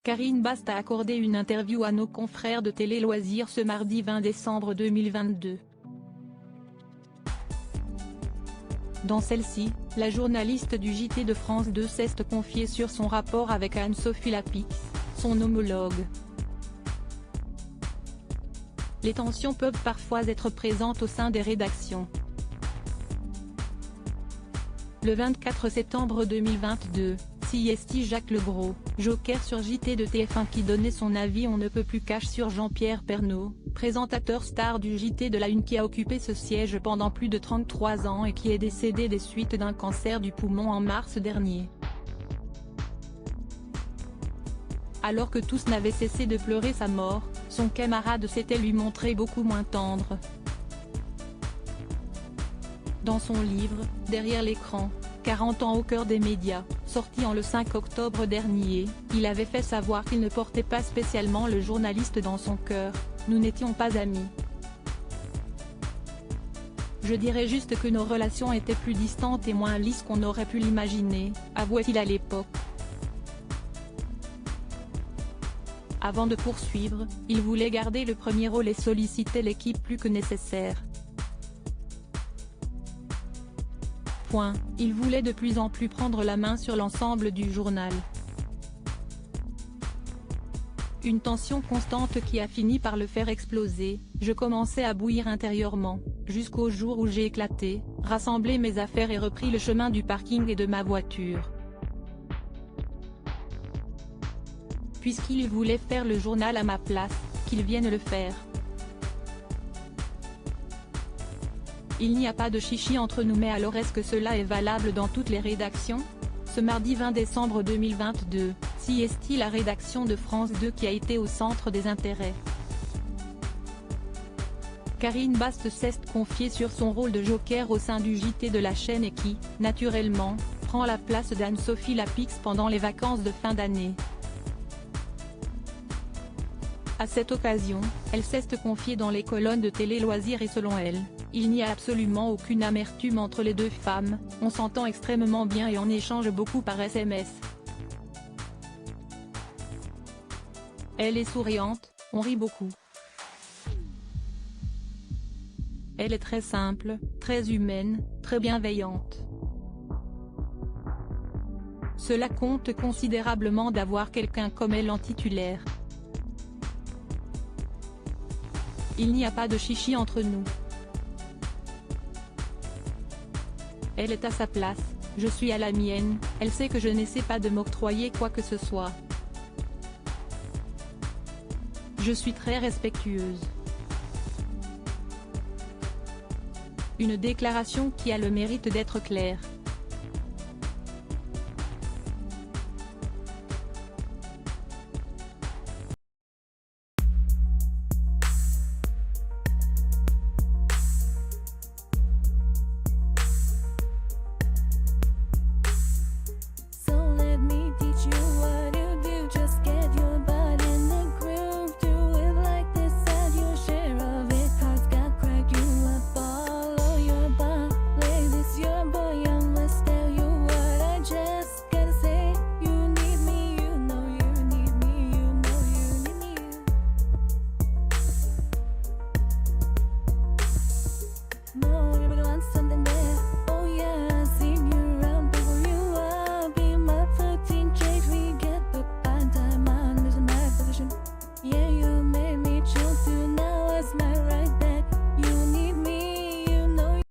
Karine Bast a accordé une interview à nos confrères de Télé Loisirs ce mardi 20 décembre 2022. Dans celle-ci, la journaliste du JT de France 2 s'est confiée sur son rapport avec Anne-Sophie Lapix, son homologue. Les tensions peuvent parfois être présentes au sein des rédactions. Le 24 septembre 2022, CST Jacques Legros, joker sur JT de TF1 qui donnait son avis on ne peut plus cash sur Jean-Pierre Pernaut, présentateur star du JT de la Une qui a occupé ce siège pendant plus de 33 ans et qui est décédé des suites d'un cancer du poumon en mars dernier. Alors que tous n'avaient cessé de pleurer sa mort, son camarade s'était lui montré beaucoup moins tendre. Dans son livre, Derrière l'écran, 40 ans au cœur des médias, sorti en le 5 octobre dernier, il avait fait savoir qu'il ne portait pas spécialement le journaliste dans son cœur, nous n'étions pas amis. Je dirais juste que nos relations étaient plus distantes et moins lisses qu'on aurait pu l'imaginer, avouait-il à l'époque. Avant de poursuivre, il voulait garder le premier rôle et sollicitait l'équipe plus que nécessaire. Il voulait de plus en plus prendre la main sur l'ensemble du journal. Une tension constante qui a fini par le faire exploser, je commençais à bouillir intérieurement, jusqu'au jour où j'ai éclaté, rassemblé mes affaires et repris le chemin du parking et de ma voiture. Puisqu'il voulait faire le journal à ma place, qu'il vienne le faire. Il n'y a pas de chichi entre nous mais alors est-ce que cela est valable dans toutes les rédactions? Ce mardi 20 décembre 2022, CST la rédaction de France 2 qui a été au centre des intérêts. Karine Bast s'est confiée sur son rôle de joker au sein du JT de la chaîne et qui, naturellement, prend la place d'Anne-Sophie Lapix pendant les vacances de fin d'année. À cette occasion, elle s'est confiée dans les colonnes de Télé Loisirs et selon elle, il n'y a absolument aucune amertume entre les deux femmes, on s'entend extrêmement bien et on échange beaucoup par SMS. Elle est souriante, on rit beaucoup. Elle est très simple, très humaine, très bienveillante. Cela compte considérablement d'avoir quelqu'un comme elle en titulaire. Il n'y a pas de chichi entre nous. Elle est à sa place, je suis à la mienne, elle sait que je n'essaie pas de m'octroyer quoi que ce soit. Je suis très respectueuse. Une déclaration qui a le mérite d'être claire.